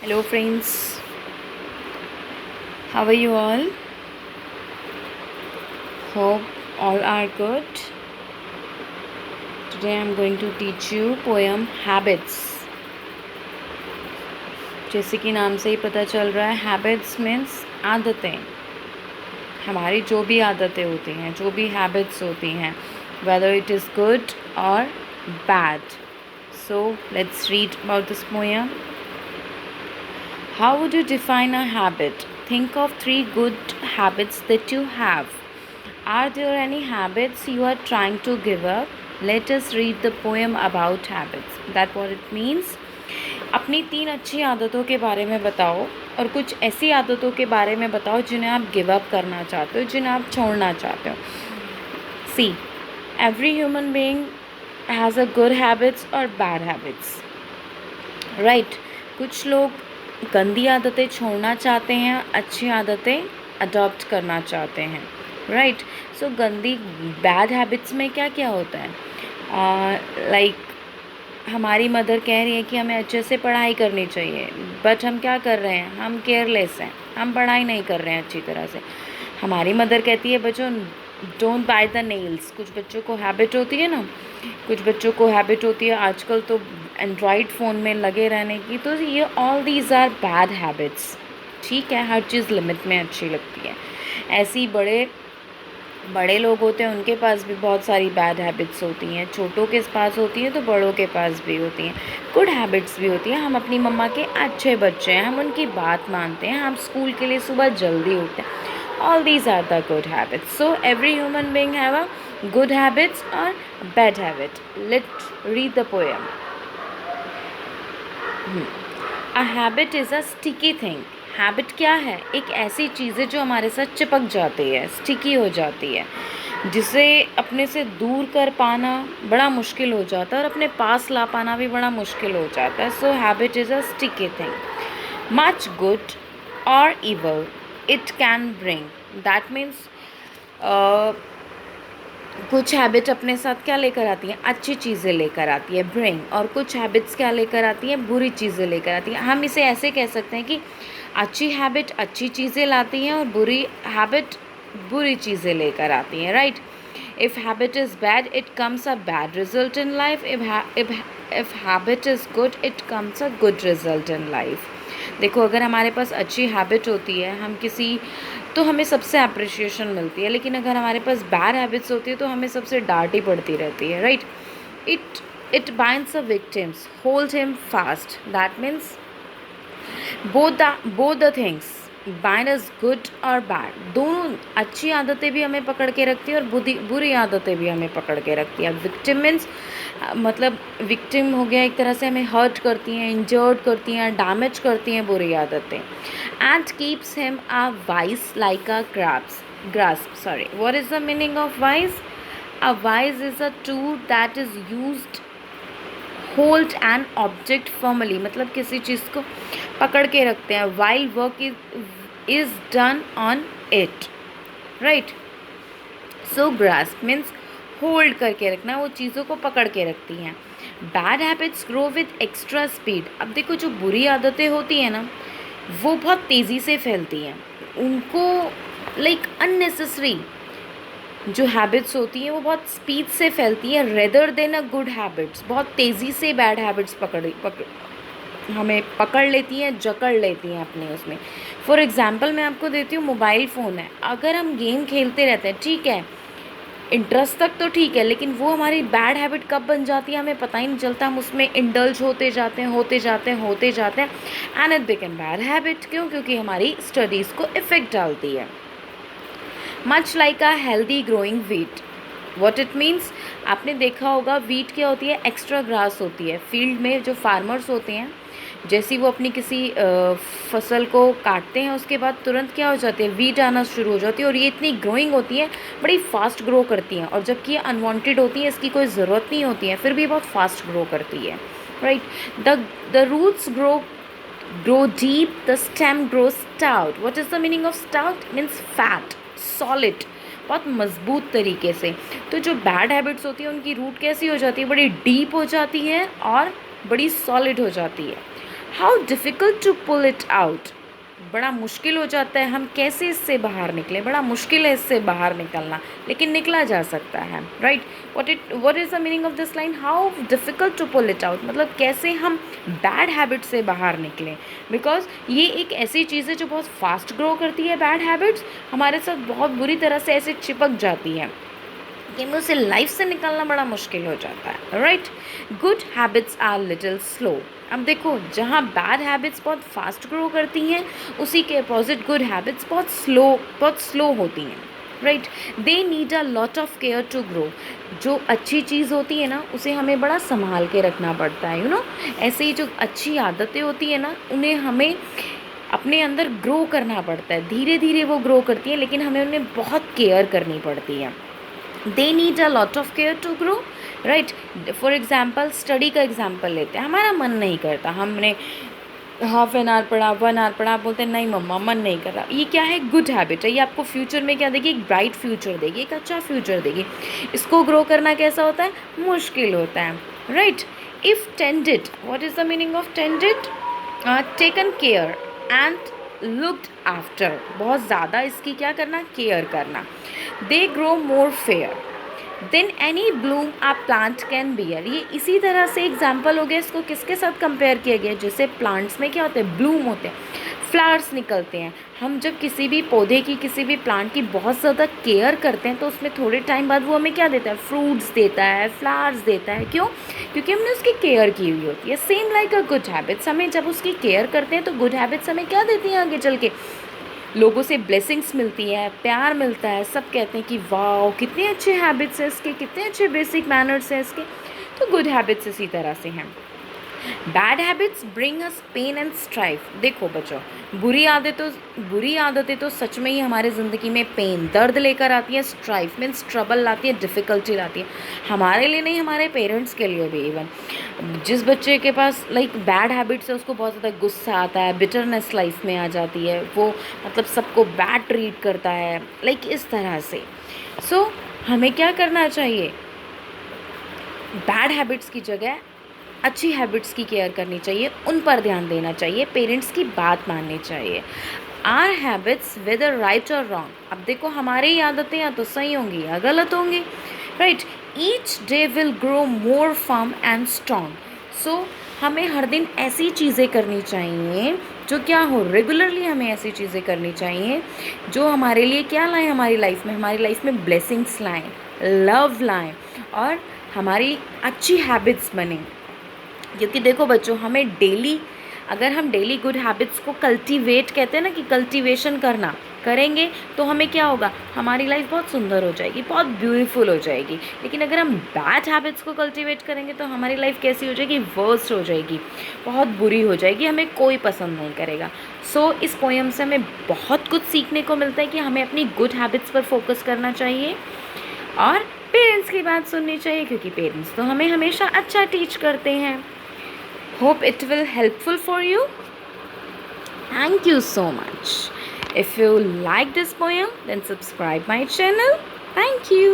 Hello, friends. How are you all? Hope all are good. Today I'm going to teach you poem Habits. जैसे कि नाम से ही पता चल रहा है, हैबिट्स मीन्स आदतें. हमारी जो भी आदतें होती हैं, जो भी हैबिट्स होती हैं, whether it is good or bad. So let's read about this poem. How would you define a habit? Think of 3 good habits that you have. Are there any habits you are trying to give up? Let us read the poem about habits. That what it means. अपनी 3 अच्छी आदतों के बारे में बताओ और कुछ ऐसी आदतों के बारे में बताओ जिन्हें आप गिव अप करना चाहते हो, जिन्हें आप छोड़ना चाहते हो. See, every human being has a good habits or bad habits. Right? कुछ लोग गंदी आदतें छोड़ना चाहते हैं, अच्छी आदतें अडॉप्ट करना चाहते हैं. राइट. सो गंदी बैड हैबिट्स में क्या क्या होता है? लाइक हमारी मदर कह रही है कि हमें अच्छे से पढ़ाई करनी चाहिए, बट हम क्या कर रहे हैं? हम केयरलेस हैं, हम पढ़ाई नहीं कर रहे हैं अच्छी तरह से. हमारी मदर कहती है बच्चों डोंट बाय द नेल्स. कुछ बच्चों को हैबिट होती है ना, कुछ बच्चों को हैबिट होती है आजकल तो एंड्रॉयड फ़ोन में लगे रहने की. तो ये all these are bad habits. ठीक है, हर चीज़ लिमिट में अच्छी लगती है. ऐसी बड़े लोग होते हैं, उनके पास भी बहुत सारी बैड हैबिट्स होती हैं. छोटों के पास होती हैं तो बड़ों के पास भी होती हैं. गुड हैबिट्स भी होती हैं. हम अपनी मम्मा के अच्छे बच्चे हैं, हम उनकी बात मानते हैं, हम स्कूल के लिए सुबह जल्दी उठते हैं. All these are the good habits. So every human being have a good habits or bad habit. Let's read the poem. A habit is a sticky thing. Habit क्या है? एक ऐसी चीज़ है जो हमारे साथ चिपक जाती है, स्टिकी हो जाती है, जिसे अपने से दूर कर पाना बड़ा मुश्किल हो जाता है और अपने पास ला पाना भी बड़ा मुश्किल हो जाता है. So habit is a sticky thing. Much good or evil it can bring. That means कुछ हैबिट अपने साथ क्या लेकर आती हैं? अच्छी चीज़ें लेकर आती है, ब्रिंग. और कुछ हैबिट्स क्या लेकर आती हैं? बुरी चीज़ें लेकर आती हैं. हम इसे ऐसे कह सकते हैं कि अच्छी हैबिट अच्छी चीज़ें लाती हैं और बुरी हैबिट बुरी चीज़ें लेकर आती हैं. Right. If habit is bad it comes a bad result in life. If habit is good it comes a good result in life. देखो, अगर हमारे पास अच्छी हैबिट होती है, हम किसी तो हमें सबसे अप्रिशिएशन मिलती है, लेकिन अगर हमारे पास बैड हैबिट्स होती है तो हमें सबसे डांट ही पड़ती रहती है. Right. It binds a victims, hold him fast. That means both the things bind us good or bad. दोनों अच्छी आदतें भी हमें पकड़ के रखती है और बुरी आदतें भी हमें पकड़ के रखती है. विक्टिम मीन्स मतलब विक्टिम हो गया, एक तरह से हमें हर्ट करती हैं, इंजर्ड करती हैं, डैमेज करती हैं बुरी आदतें. And keeps him a vice like a grasp. Sorry, what is the meaning of vice? A vice is a tool that is used hold an object formally. मतलब किसी चीज़ को पकड़ के रखते हैं. While work is done on it. Right. So grasp means hold करके रखना, वो चीज़ों को पकड़ के रखती हैं. Bad habits grow with extra speed. अब देखो, जो बुरी आदतें होती हैं ना, वो बहुत तेज़ी से फैलती हैं. उनको लाइक अननेसेसरी जो हैबिट्स होती हैं वो बहुत स्पीड से फैलती हैं rather than a good habits. बहुत तेज़ी से बैड हैबिट्स हमें पकड़ लेती हैं, जकड़ लेती हैं अपने उसमें. फॉर एग्ज़ाम्पल मैं आपको देती हूँ, मोबाइल फ़ोन है. अगर हम गेम खेलते रहते हैं, ठीक है, इंटरेस्ट तक तो ठीक है, लेकिन वो हमारी बैड हैबिट कब बन जाती है हमें पता ही नहीं चलता. हम उसमें इंडल्ज होते जाते हैं and it become bad habit. क्यों? क्योंकि हमारी स्टडीज़ को इफ़ेक्ट डालती है. Much like a healthy growing wheat. What it means, आपने देखा होगा वीट क्या होती है? एक्स्ट्रा ग्रास होती है. फील्ड में जो फार्मर्स होते हैं, जैसे वो अपनी किसी फसल को काटते हैं, उसके बाद तुरंत क्या हो जाती है? वीट आना शुरू हो जाती है. और ये इतनी ग्रोइंग होती है, बड़ी फास्ट ग्रो करती हैं. और जबकि ये अनवांटेड होती है, इसकी कोई ज़रूरत नहीं होती है, फिर भी बहुत फास्ट ग्रो करती है. Right. The roots grow deep, the stem grows stout. What is the meaning of stout? Means fat, solid, बहुत मजबूत तरीके से. तो जो बैड हैबिट्स होती है उनकी रूट कैसी हो जाती है? बड़ी डीप हो जाती है और बड़ी सॉलिड हो जाती है. How difficult to pull it out, बड़ा मुश्किल हो जाता है, हम कैसे इससे बाहर निकलें, बड़ा मुश्किल है इससे बाहर निकलना, लेकिन निकला जा सकता है, right. What is the meaning of this line, how difficult to pull it out, मतलब कैसे हम बैड हैबिट से बाहर निकलें, बिकॉज ये एक ऐसी चीज़ है जो बहुत फास्ट ग्रो करती है। बैड हैबिट्स हमारे साथ बहुत बुरी तरह से ऐसे चिपक जाती है कि हमें उसे लाइफ से निकालना बड़ा मुश्किल हो जाता है, right. Good habits are little slow, अब देखो जहाँ बैड हैबिट्स बहुत फास्ट ग्रो करती हैं, उसी के अपोजिट गुड हैबिट्स बहुत स्लो होती हैं, right. They need a lot of care to grow, जो अच्छी चीज़ होती है ना उसे हमें बड़ा संभाल के रखना पड़ता है, ऐसे ही जो अच्छी आदतें होती है ना उन्हें हमें अपने अंदर ग्रो करना पड़ता है, धीरे धीरे वो ग्रो करती हैं, लेकिन हमें उन्हें बहुत केयर करनी पड़ती है। They need a lot of care to grow, right. For example study का एग्ज़ाम्पल लेते हैं, हमारा मन नहीं करता, हमने हाफ एन आवर पढ़ा, 1 आवर पढ़ा, आप बोलते हैं नहीं मम्मा मन नहीं कर रहा, ये क्या है, गुड हैबिट है, ये आपको फ्यूचर में क्या देगी, एक ब्राइट फ्यूचर देगी, एक अच्छा फ्यूचर देगी। इसको ग्रो करना कैसा होता है, मुश्किल होता है, right. If tended, what is the meaning of tended, taken care and looked after, बहुत ज़्यादा इसकी क्या करना, केयर करना। They grow more fair than any bloom a plant can bear, ये इसी तरह से एग्जाम्पल हो गया, इसको किसके साथ कंपेयर किया गया, जैसे प्लांट्स में क्या होते हैं, ब्लूम होते हैं, फ्लावर्स निकलते हैं। हम जब किसी भी पौधे की, किसी भी प्लांट की बहुत ज़्यादा केयर करते हैं तो उसमें थोड़े टाइम बाद वो हमें क्या देता है, फ्रूट्स देता है, फ्लावर्स देता है, क्यों, क्योंकि हमने उसकी केयर की हुई होती है। Same like a good habits, हमें जब उसकी केयर करते हैं तो गुड हैबिट्स हमें क्या देती हैं आगे चल के, लोगों से ब्लेसिंग्स मिलती है, प्यार मिलता है, सब कहते हैं कि वाह कितने अच्छे हैबिट्स हैं इसके, कितने अच्छे बेसिक मैनर्स हैं इसके। तो गुड हैबिट्स इसी तरह से हैं। Bad habits bring us pain and strife, देखो बच्चों बुरी आदतें तो सच में ही हमारे ज़िंदगी में पेन, दर्द लेकर आती है, स्ट्राइफ मीन्स ट्रबल लाती है, डिफ़िकल्टी लाती है, हमारे लिए नहीं, हमारे पेरेंट्स के लिए भी। इवन जिस बच्चे के पास लाइक बैड हैबिट्स है उसको बहुत ज़्यादा गुस्सा आता है, बिटरनेस लाइफ में आ जाती है, वो मतलब सबको बैड ट्रीट करता है, लाइक इस तरह से। सो हमें क्या करना चाहिए, बैड हैबिट्स की जगह अच्छी हैबिट्स की केयर करनी चाहिए, उन पर ध्यान देना चाहिए, पेरेंट्स की बात माननी चाहिए। आर हैबिट्स वेदर राइट और रॉन्ग, अब देखो हमारी आदतें या तो सही होंगी या गलत होंगी, right. Each day will grow more firm and strong, so हमें हर दिन ऐसी चीज़ें करनी चाहिए जो क्या हो, रेगुलरली हमें ऐसी चीज़ें करनी चाहिए जो हमारे लिए क्या लाएँ, हमारी लाइफ में ब्लेसिंग्स लाएँ, लव लाएँ, और हमारी अच्छी हैबिट्स बने। क्योंकि देखो बच्चों, हमें डेली, अगर हम डेली गुड हैबिट्स को कल्टीवेट, कहते हैं ना कि कल्टीवेशन करना, करेंगे तो हमें क्या होगा, हमारी लाइफ बहुत सुंदर हो जाएगी, बहुत ब्यूटीफुल हो जाएगी। लेकिन अगर हम बैड हैबिट्स को कल्टीवेट करेंगे तो हमारी लाइफ कैसी हो जाएगी, वर्स्ट हो जाएगी, बहुत बुरी हो जाएगी, हमें कोई पसंद नहीं करेगा। सो इस पोएम से हमें बहुत कुछ सीखने को मिलता है कि हमें अपनी गुड हैबिट्स पर फोकस करना चाहिए और पेरेंट्स की बात सुननी चाहिए, क्योंकि पेरेंट्स तो हमें हमेशा अच्छा टीच करते हैं। Hope it will helpful for you. Thank you so much. If you like this poem, then subscribe my channel. Thank you.